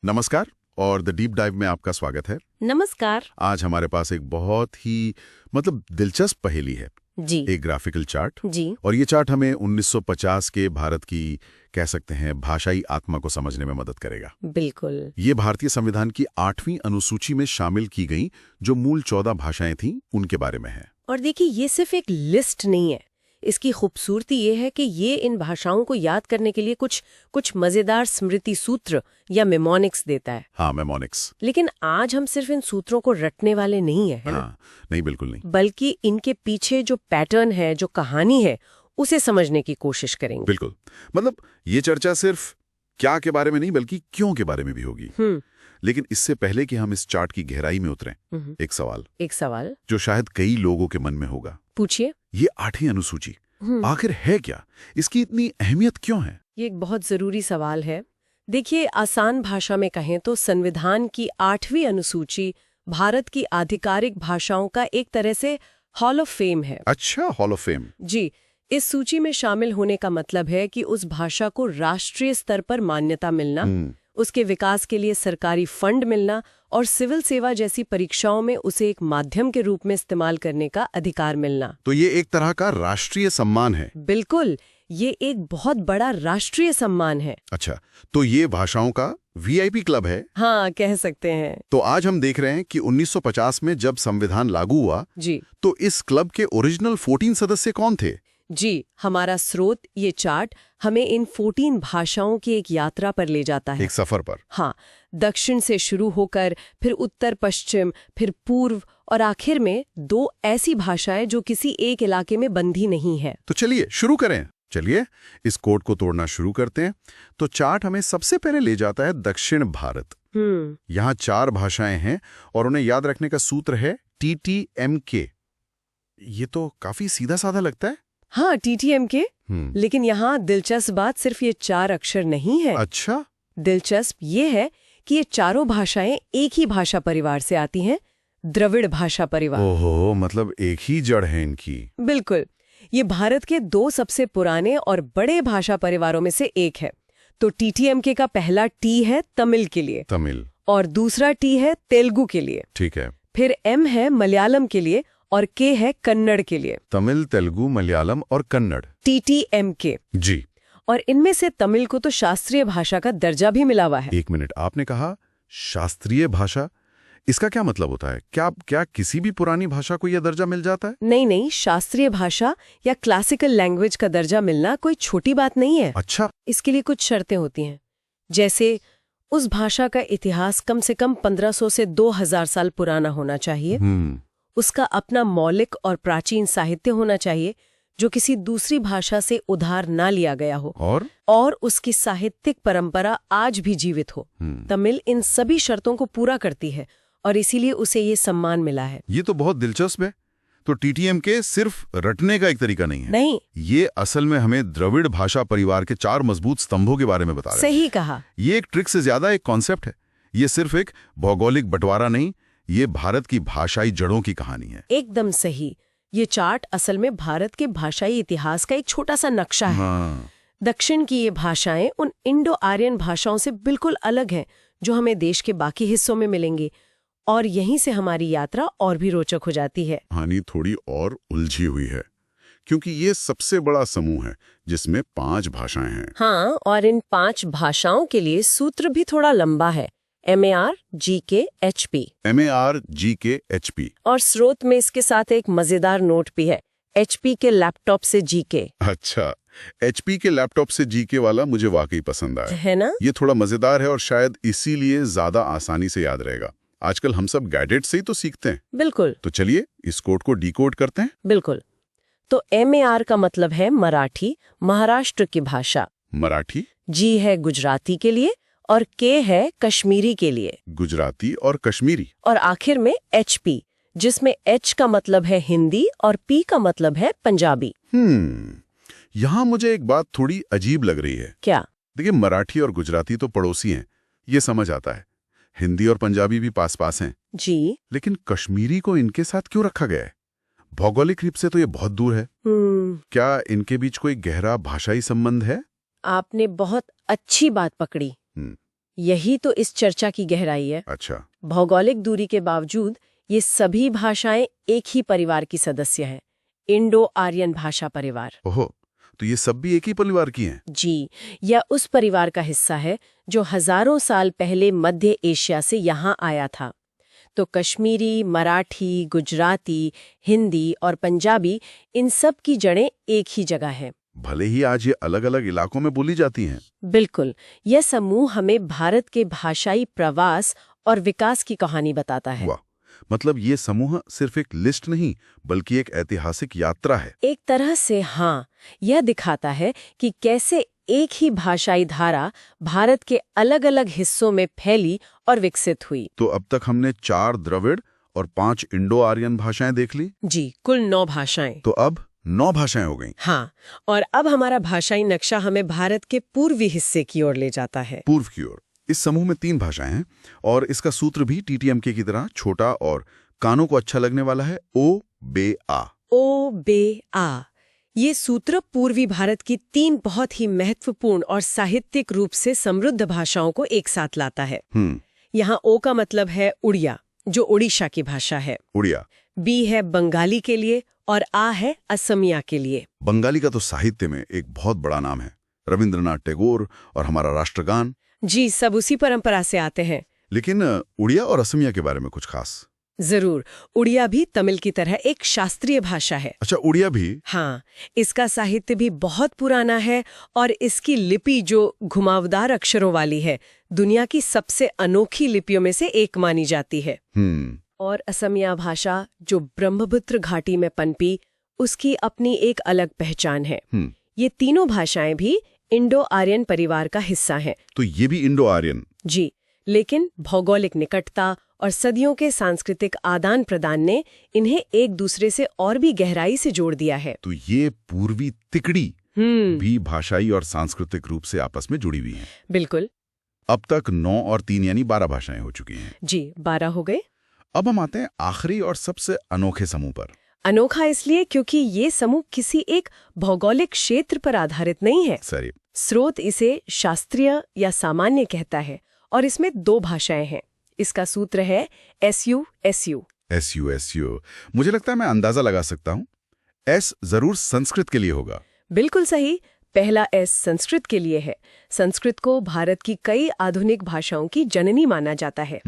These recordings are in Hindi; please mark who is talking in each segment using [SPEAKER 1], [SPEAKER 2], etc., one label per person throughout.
[SPEAKER 1] नमस्कार और द डीप डाइव में आपका स्वागत है।
[SPEAKER 2] नमस्कार।
[SPEAKER 1] आज हमारे पास एक बहुत ही दिलचस्प पहेली है
[SPEAKER 2] जी।
[SPEAKER 1] एक ग्राफिकल चार्ट
[SPEAKER 2] जी।
[SPEAKER 1] और ये चार्ट हमें 1950 के भारत की कह सकते हैं भाषाई आत्मा को समझने में मदद करेगा।
[SPEAKER 2] बिल्कुल।
[SPEAKER 1] ये भारतीय संविधान की 8वीं अनुसूची में शामिल की गई जो मूल 14 भाषाएं थीं उनके बारे में है।
[SPEAKER 2] और देखिए, ये सिर्फ एक लिस्ट नहीं है। इसकी खूबसूरती ये है कि ये इन भाषाओं को याद करने के लिए कुछ मजेदार स्मृति सूत्र या मेमोनिक्स देता है।
[SPEAKER 1] हाँ, मेमोनिक्स।
[SPEAKER 2] लेकिन आज हम सिर्फ इन सूत्रों को रटने वाले नहीं है ना?
[SPEAKER 1] हाँ, नहीं, बिल्कुल नहीं।
[SPEAKER 2] बल्कि इनके पीछे जो पैटर्न है, जो कहानी है, उसे समझने की कोशिश करेंगे।
[SPEAKER 1] बिल्कुल। ये चर्चा सिर्फ क्या के बारे में नहीं बल्कि क्यों के बारे में भी होगी। लेकिन इससे पहले कि हम इस चार्ट की गहराई में उतरें, एक सवाल जो शायद कई लोगों के मन में होगा।
[SPEAKER 2] पूछिए।
[SPEAKER 1] ये 8वीं अनुसूची आखिर है क्या? इसकी इतनी अहमियत क्यों है?
[SPEAKER 2] ये एक बहुत जरूरी सवाल है। देखिए, आसान भाषा में कहें तो संविधान की 8वीं अनुसूची भारत की आधिकारिक भाषाओं का एक तरह से हॉल ऑफ फेम है।
[SPEAKER 1] अच्छा, हॉल ऑफ फेम।
[SPEAKER 2] जी। इस सूची में शामिल होने का मतलब है कि उस भाषा को राष्ट्रीय स्तर पर मान्यता मिलना, उसके विकास के लिए सरकारी फंड मिलना और सिविल सेवा जैसी परीक्षाओं में उसे एक माध्यम के रूप में इस्तेमाल करने का अधिकार मिलना।
[SPEAKER 1] तो ये एक तरह का राष्ट्रीय सम्मान है।
[SPEAKER 2] बिल्कुल, ये एक बहुत बड़ा राष्ट्रीय सम्मान है।
[SPEAKER 1] अच्छा, तो ये भाषाओं का वीआईपी क्लब है।
[SPEAKER 2] हाँ, कह सकते हैं।
[SPEAKER 1] तो आज हम देख रहे हैं कि 1950 में जब संविधान लागू हुआ
[SPEAKER 2] जी,
[SPEAKER 1] तो इस क्लब के ओरिजिनल 14 सदस्य कौन थे?
[SPEAKER 2] जी, हमारा स्रोत ये चार्ट हमें इन 14 भाषाओं की एक यात्रा पर ले जाता है।
[SPEAKER 1] एक सफर पर।
[SPEAKER 2] हाँ, दक्षिण से शुरू होकर फिर उत्तर पश्चिम, फिर पूर्व और आखिर में 2 ऐसी भाषाएं जो किसी एक इलाके में बंधी नहीं है।
[SPEAKER 1] तो चलिए शुरू करें। चलिए इस कोड को तोड़ना शुरू करते हैं। तो चार्ट हमें सबसे पहले ले जाता है दक्षिण भारत। यहाँ 4 भाषाएं हैं और उन्हें याद रखने का सूत्र है TTMK। ये तो काफी सीधा साधा लगता है।
[SPEAKER 2] हाँ, TTMK। लेकिन यहाँ दिलचस्प बात सिर्फ ये 4 अक्षर नहीं है।
[SPEAKER 1] अच्छा।
[SPEAKER 2] दिलचस्प ये है कि ये चारों भाषाएं एक ही भाषा परिवार से आती हैं, द्रविड़ भाषा परिवार।
[SPEAKER 1] ओहो, मतलब एक ही जड़ है इनकी।
[SPEAKER 2] बिल्कुल। ये भारत के 2 सबसे पुराने और बड़े भाषा परिवारों में से एक है। तो TTMK का पहला T है तमिल के लिए,
[SPEAKER 1] तमिल, और
[SPEAKER 2] दूसरा T है तेलुगु के लिए।
[SPEAKER 1] ठीक है।
[SPEAKER 2] फिर M है मलयालम के लिए और K है कन्नड़ के लिए।
[SPEAKER 1] तमिल, तेलुगु, मलयालम और कन्नड़,
[SPEAKER 2] TTMK।
[SPEAKER 1] जी।
[SPEAKER 2] और इनमें से तमिल को तो शास्त्रीय भाषा का दर्जा भी मिला हुआ है।
[SPEAKER 1] एक मिनट, आपने कहा शास्त्रीय भाषा, इसका क्या मतलब होता है? क्या किसी भी पुरानी भाषा को यह दर्जा मिल जाता है?
[SPEAKER 2] नहीं, शास्त्रीय भाषा या क्लासिकल लैंग्वेज का दर्जा मिलना कोई छोटी बात नहीं है।
[SPEAKER 1] अच्छा।
[SPEAKER 2] इसके लिए कुछ शर्तें होती हैं, जैसे उस भाषा का इतिहास कम से कम 1500 से 2000 साल पुराना होना चाहिए। उसका अपना मौलिक और प्राचीन साहित्य होना चाहिए जो किसी दूसरी भाषा से उधार ना लिया गया हो, और उसकी साहित्यिक परंपरा आज भी जीवित हो। तमिल इन सभी शर्तों को पूरा करती है और इसीलिए उसे ये सम्मान मिला है।
[SPEAKER 1] ये तो बहुत दिलचस्प है। तो TTMK सिर्फ रटने का एक तरीका नहीं है।
[SPEAKER 2] नहीं, ये
[SPEAKER 1] असल में हमें द्रविड़ भाषा परिवार के 4 मजबूत स्तंभों के बारे में बता रहा है।
[SPEAKER 2] सही कहा।
[SPEAKER 1] ये एक ट्रिक से ज्यादा एक कॉन्सेप्ट है। ये सिर्फ एक भौगोलिक बंटवारा नहीं, ये भारत की भाषाई जड़ों की कहानी है।
[SPEAKER 2] एकदम सही। ये चार्ट असल में भारत के भाषाई इतिहास का एक छोटा सा नक्शा है। दक्षिण की ये भाषाएं उन इंडो आर्यन भाषाओं से बिल्कुल अलग हैं जो हमें देश के बाकी हिस्सों में मिलेंगी, और यहीं से हमारी यात्रा और भी रोचक हो जाती है।
[SPEAKER 1] कहानी थोड़ी और उलझी हुई है क्योंकि ये सबसे बड़ा समूह है जिसमें 5 भाषाएं हैं।
[SPEAKER 2] हाँ, और इन 5 भाषाओं के लिए सूत्र भी थोड़ा लंबा है। MAR GK HP।
[SPEAKER 1] MAR GK HP।
[SPEAKER 2] और स्रोत में इसके साथ एक मजेदार नोट भी है, HP के लैपटॉप से GK।
[SPEAKER 1] अच्छा, HP के लैपटॉप से GK वाला मुझे वाकई पसंद आया
[SPEAKER 2] है ना? ये
[SPEAKER 1] थोड़ा मजेदार है और शायद इसीलिए ज्यादा आसानी से याद रहेगा। आजकल हम सब गैजेट से ही तो सीखते हैं।
[SPEAKER 2] बिल्कुल।
[SPEAKER 1] तो चलिए इस कोड को डिकोड करते हैं।
[SPEAKER 2] बिल्कुल। तो MAR का मतलब है मराठी, महाराष्ट्र की भाषा।
[SPEAKER 1] मराठी।
[SPEAKER 2] G है गुजराती के लिए और K है कश्मीरी के लिए।
[SPEAKER 1] गुजराती और कश्मीरी।
[SPEAKER 2] और आखिर में HP, जिसमें H का मतलब है हिंदी और P का मतलब है पंजाबी।
[SPEAKER 1] यहाँ मुझे एक बात थोड़ी अजीब लग रही है।
[SPEAKER 2] क्या?
[SPEAKER 1] देखिए, मराठी और गुजराती तो पड़ोसी हैं, ये समझ आता है। हिंदी और पंजाबी भी पास पास हैं।
[SPEAKER 2] जी।
[SPEAKER 1] लेकिन कश्मीरी को इनके साथ क्यों रखा गया है? भौगोलिक रूप से तो ये बहुत दूर है। क्या इनके बीच कोई गहरा भाषाई संबंध है?
[SPEAKER 2] आपने बहुत अच्छी बात पकड़ी। यही तो इस चर्चा की गहराई है।
[SPEAKER 1] अच्छा।
[SPEAKER 2] भौगोलिक दूरी के बावजूद ये सभी भाषाएं एक ही परिवार की सदस्य हैं, इंडो आर्यन भाषा परिवार।
[SPEAKER 1] ओहो, तो ये सब भी एक ही परिवार की हैं?
[SPEAKER 2] जी, यह उस परिवार का हिस्सा है जो हजारों साल पहले मध्य एशिया से यहाँ आया था। तो कश्मीरी, मराठी, गुजराती, हिंदी और पंजाबी, इन सब की जड़ें एक ही जगह हैं।
[SPEAKER 1] भले ही आज ये अलग-अलग इलाकों में बोली जाती हैं।
[SPEAKER 2] बिल्कुल, यह समूह हमें भारत के भाषाई प्रवास और विकास की कहानी बताता है।
[SPEAKER 1] वाह, मतलब ये समूह सिर्फ एक लिस्ट नहीं बल्कि एक ऐतिहासिक यात्रा है।
[SPEAKER 2] एक तरह से हाँ, यह दिखाता है कि कैसे एक ही भाषाई धारा भारत के अलग-अलग हिस्सों में फैली और विकसित हुई।
[SPEAKER 1] तो अब तक हमने 4 द्रविड़ और 5 इंडो आर्यन भाषाएं देख ली।
[SPEAKER 2] जी, कुल 9 भाषाएं।
[SPEAKER 1] तो अब 9 भाषाएं हो गईं।
[SPEAKER 2] हाँ, और अब हमारा भाषाई नक्शा हमें भारत के पूर्वी हिस्से की ओर ले जाता है।
[SPEAKER 1] पूर्व की ओर। इस समूह में 3 भाषाएं हैं और इसका सूत्र भी TTMK की तरह छोटा और कानों को अच्छा लगने वाला है, ओ बे आ।
[SPEAKER 2] ओ बे आ। ये सूत्र पूर्वी भारत की 3 बहुत ही महत्वपूर्ण और साहित्यिक रूप से समृद्ध भाषाओं को एक साथ लाता है। यहाँ ओ का मतलब है उड़िया, जो उड़ीसा की भाषा है।
[SPEAKER 1] उड़िया।
[SPEAKER 2] बी है बंगाली के लिए और आ है असमिया के लिए।
[SPEAKER 1] बंगाली का तो साहित्य में एक बहुत बड़ा नाम है, रविंद्रनाथ टैगोर और हमारा राष्ट्रगान।
[SPEAKER 2] जी, सब उसी परंपरा से आते हैं।
[SPEAKER 1] लेकिन उड़िया और असमिया के बारे में कुछ खास?
[SPEAKER 2] जरूर, उड़िया भी तमिल की तरह एक शास्त्रीय भाषा है।
[SPEAKER 1] अच्छा, उड़िया भी?
[SPEAKER 2] हाँ, इसका साहित्य भी बहुत पुराना है और इसकी लिपि जो घुमावदार अक्षरों वाली है, दुनिया की सबसे अनोखी लिपियों में से एक मानी जाती है। और असमिया भाषा जो ब्रह्मपुत्र घाटी में पनपी, उसकी अपनी एक अलग पहचान है। ये तीनों भाषाएं भी इंडो आर्यन परिवार का हिस्सा हैं।
[SPEAKER 1] तो ये भी इंडो आर्यन?
[SPEAKER 2] जी, लेकिन भौगोलिक निकटता और सदियों के सांस्कृतिक आदान प्रदान ने इन्हें एक दूसरे से और भी गहराई से जोड़ दिया है।
[SPEAKER 1] तो ये पूर्वी तिकड़ी भी भाषाई और सांस्कृतिक रूप से आपस में जुड़ी हुई हैं।
[SPEAKER 2] बिल्कुल।
[SPEAKER 1] अब तक 9 और 3 यानी 12 भाषाएं हो चुकी हैं।
[SPEAKER 2] जी, 12 हो गए।
[SPEAKER 1] अब हम आते हैं आखिरी और सबसे अनोखे समूह पर।
[SPEAKER 2] अनोखा इसलिए क्योंकि ये समूह किसी एक भौगोलिक क्षेत्र पर आधारित नहीं है।
[SPEAKER 1] सही।
[SPEAKER 2] स्रोत इसे शास्त्रीय या सामान्य कहता है और इसमें 2 भाषाएं हैं। इसका सूत्र है SU-SU।
[SPEAKER 1] SU-SU। मुझे लगता है मैं अंदाजा लगा सकता हूँ। S जरूर संस्कृत के लिए होगा।
[SPEAKER 2] बिल्कुल सही। पहला S संस्कृत के लिए है। संस्कृत को भारत की कई आधुनिक भाषाओं की जननी माना जाता है।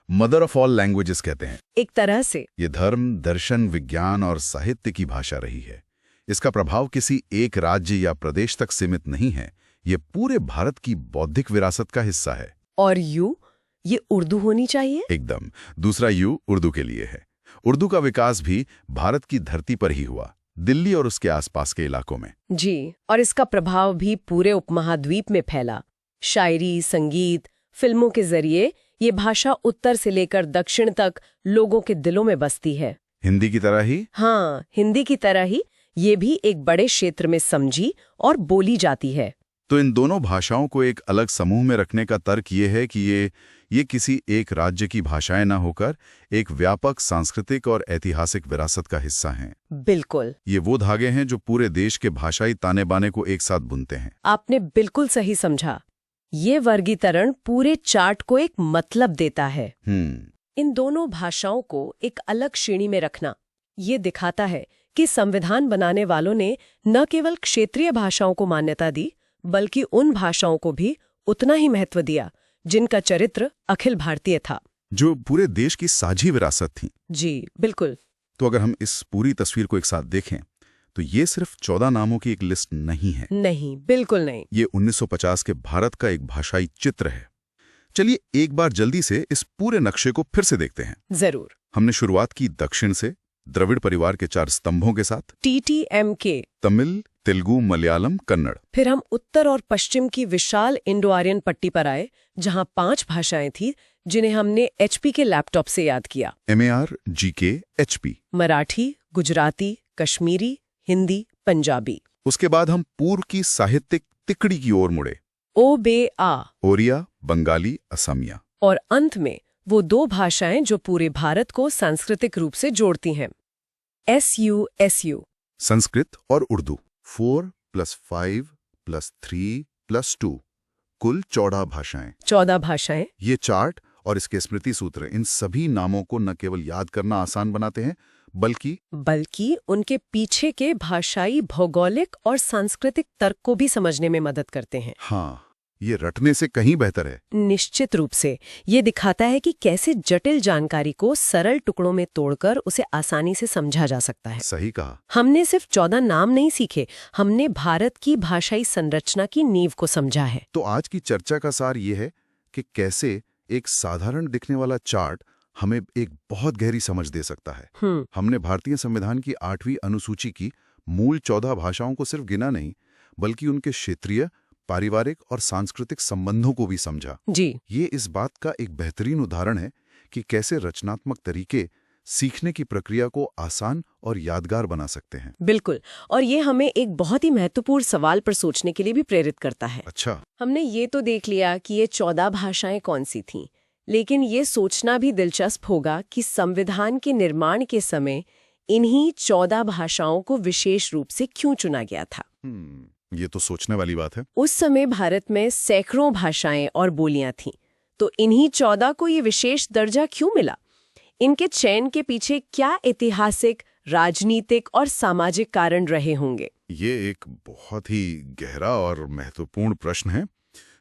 [SPEAKER 1] मदर ऑफ ऑल लैंग्वेजेस कहते हैं।
[SPEAKER 2] एक तरह से
[SPEAKER 1] ये धर्म, दर्शन, विज्ञान और साहित्य की भाषा रही है। इसका प्रभाव किसी एक राज्य या प्रदेश तक सीमित नहीं है। ये पूरे भारत की बौद्धिक विरासत का हिस्सा है।
[SPEAKER 2] और U, ये उर्दू होनी चाहिए?
[SPEAKER 1] एकदम। दूसरा U उर्दू के लिए है। उर्दू का विकास भी भारत की धरती पर ही हुआ, दिल्ली और उसके आसपास के इलाकों में।
[SPEAKER 2] जी, और इसका प्रभाव भी पूरे उपमहाद्वीप में फैला। शायरी, संगीत, फिल्मों के जरिए ये भाषा उत्तर से लेकर दक्षिण तक लोगों के दिलों में बसती है।
[SPEAKER 1] हिंदी की तरह ही? हाँ,
[SPEAKER 2] हिंदी की तरह ही ये भी एक बड़े क्षेत्र में समझी और बोली जाती है।
[SPEAKER 1] तो इन दोनों भाषाओं को एक अलग समूह में रखने का तर्क ये है कि ये किसी एक राज्य की भाषाएं न होकर एक व्यापक सांस्कृतिक और ऐतिहासिक विरासत का हिस्सा हैं।
[SPEAKER 2] बिल्कुल।
[SPEAKER 1] ये वो धागे हैं जो पूरे देश के भाषाई ताने बाने को एक साथ बुनते हैं।
[SPEAKER 2] आपने बिल्कुल सही समझा। ये वर्गीकरण पूरे चार्ट को एक मतलब देता है। इन दोनों भाषाओं को एक अलग श्रेणी में रखना ये दिखाता है कि संविधान बनाने वालों ने न केवल क्षेत्रीय भाषाओं को मान्यता दी, बल्कि उन भाषाओं को भी उतना ही महत्व दिया जिनका चरित्र अखिल भारतीय था,
[SPEAKER 1] जो पूरे देश की साझी विरासत थी।
[SPEAKER 2] जी बिल्कुल।
[SPEAKER 1] तो अगर हम इस पूरी तस्वीर को एक साथ देखें तो ये सिर्फ 14 नामों की एक लिस्ट नहीं है।
[SPEAKER 2] नहीं, बिल्कुल नहीं।
[SPEAKER 1] ये 1950 के भारत का एक भाषाई चित्र है। चलिए एक बार जल्दी से इस पूरे नक्शे को फिर से देखते हैं।
[SPEAKER 2] जरूर।
[SPEAKER 1] हमने शुरुआत की दक्षिण से, द्रविड़ परिवार के 4 स्तंभों के साथ,
[SPEAKER 2] TTMK,
[SPEAKER 1] तमिल, तेलुगु, मलयालम, कन्नड़। फिर
[SPEAKER 2] हम उत्तर और पश्चिम की विशाल इंडो आर्यन पट्टी पर आए, जहां 5 भाषाएं थी जिन्हें हमने HP के लैपटॉप से याद किया।
[SPEAKER 1] MAR, GK, HP।
[SPEAKER 2] Marathi, Gujarati, Kashmiri, Hindi, Punjabi.
[SPEAKER 1] उसके बाद हम पूर्व की साहित्यिक तिकड़ी की ओर मुड़े।
[SPEAKER 2] OBA,
[SPEAKER 1] ओरिया, बंगाली, असमिया।
[SPEAKER 2] और अंत में वो 2 भाषाएं जो पूरे भारत को सांस्कृतिक रूप से जोड़ती हैं, SU-SU।
[SPEAKER 1] संस्कृत और उर्दू। 4 + 5 + 3 + 2 कुल 14 भाषाएं।
[SPEAKER 2] 14 भाषाएं।
[SPEAKER 1] ये चार्ट और इसके स्मृति सूत्र इन सभी नामों को न केवल याद करना आसान बनाते हैं बल्कि
[SPEAKER 2] उनके पीछे के भाषाई, भौगोलिक और सांस्कृतिक तर्क को भी समझने में मदद करते हैं।
[SPEAKER 1] हाँ, ये रटने से कहीं बेहतर है।
[SPEAKER 2] निश्चित रूप से ये दिखाता है कि कैसे जटिल जानकारी को सरल टुकड़ों में तोड़कर उसे आसानी से समझा जा सकता है।
[SPEAKER 1] सही कहा।
[SPEAKER 2] हमने सिर्फ 14 नाम नहीं सीखे, हमने भारत की भाषाई संरचना की नींव को समझा है।
[SPEAKER 1] तो आज की चर्चा का सार ये है कि कैसे एक साधारण दिखने वाला चार्ट हमें एक बहुत गहरी समझ दे सकता है। हमने भारतीय संविधान की 8वीं अनुसूची की मूल 14 भाषाओं को सिर्फ गिना नहीं, बल्कि उनके क्षेत्रीय, पारिवारिक और सांस्कृतिक संबंधों को भी समझा।
[SPEAKER 2] जी,
[SPEAKER 1] ये इस बात का एक बेहतरीन उदाहरण है कि कैसे रचनात्मक तरीके सीखने की प्रक्रिया को आसान और यादगार बना सकते हैं।
[SPEAKER 2] बिल्कुल। और ये हमें एक बहुत ही महत्वपूर्ण सवाल पर सोचने के लिए भी प्रेरित करता है।
[SPEAKER 1] अच्छा,
[SPEAKER 2] हमने ये तो देख लिया कि ये 14 भाषाएं कौन सी थीं, लेकिन ये सोचना भी दिलचस्प होगा कि संविधान के निर्माण के समय इन्हीं 14 भाषाओं को विशेष रूप से क्यों चुना गया था।
[SPEAKER 1] ये तो सोचने वाली बात है।
[SPEAKER 2] उस समय भारत में सैकड़ों भाषाएं और बोलियां थीं, तो इन्हीं 14 को ये विशेष दर्जा क्यों मिला? इनके चयन के पीछे क्या ऐतिहासिक, राजनीतिक और सामाजिक कारण रहे होंगे?
[SPEAKER 1] ये एक बहुत ही गहरा और महत्वपूर्ण प्रश्न है,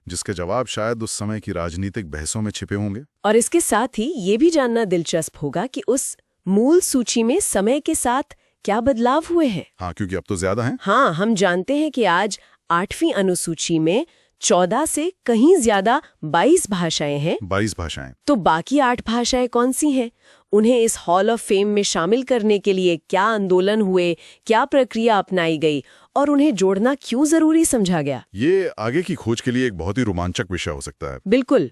[SPEAKER 1] जिसके जवाब शायद उस समय की राजनीतिक बहसों में छिपे होंगे।
[SPEAKER 2] और इसके साथ ही ये भी जानना दिलचस्प होगा कि उस मूल सूची में समय के साथ क्या बदलाव हुए हैं।
[SPEAKER 1] हाँ, क्योंकि अब तो ज्यादा हैं।
[SPEAKER 2] हाँ, हम जानते हैं कि आज 8वीं अनुसूची में 14 से कहीं ज्यादा 22 भाषाएं हैं।
[SPEAKER 1] 22 भाषाएं।
[SPEAKER 2] तो बाकी 8 भाषाएं कौन सी हैं? उन्हें इस हॉल ऑफ फेम में शामिल करने के लिए क्या आंदोलन हुए, क्या प्रक्रिया अपनाई गई और उन्हें जोड़ना क्यों जरूरी समझा गया?
[SPEAKER 1] ये आगे की खोज के लिए एक बहुत ही रोमांचक विषय हो सकता है।
[SPEAKER 2] बिल्कुल।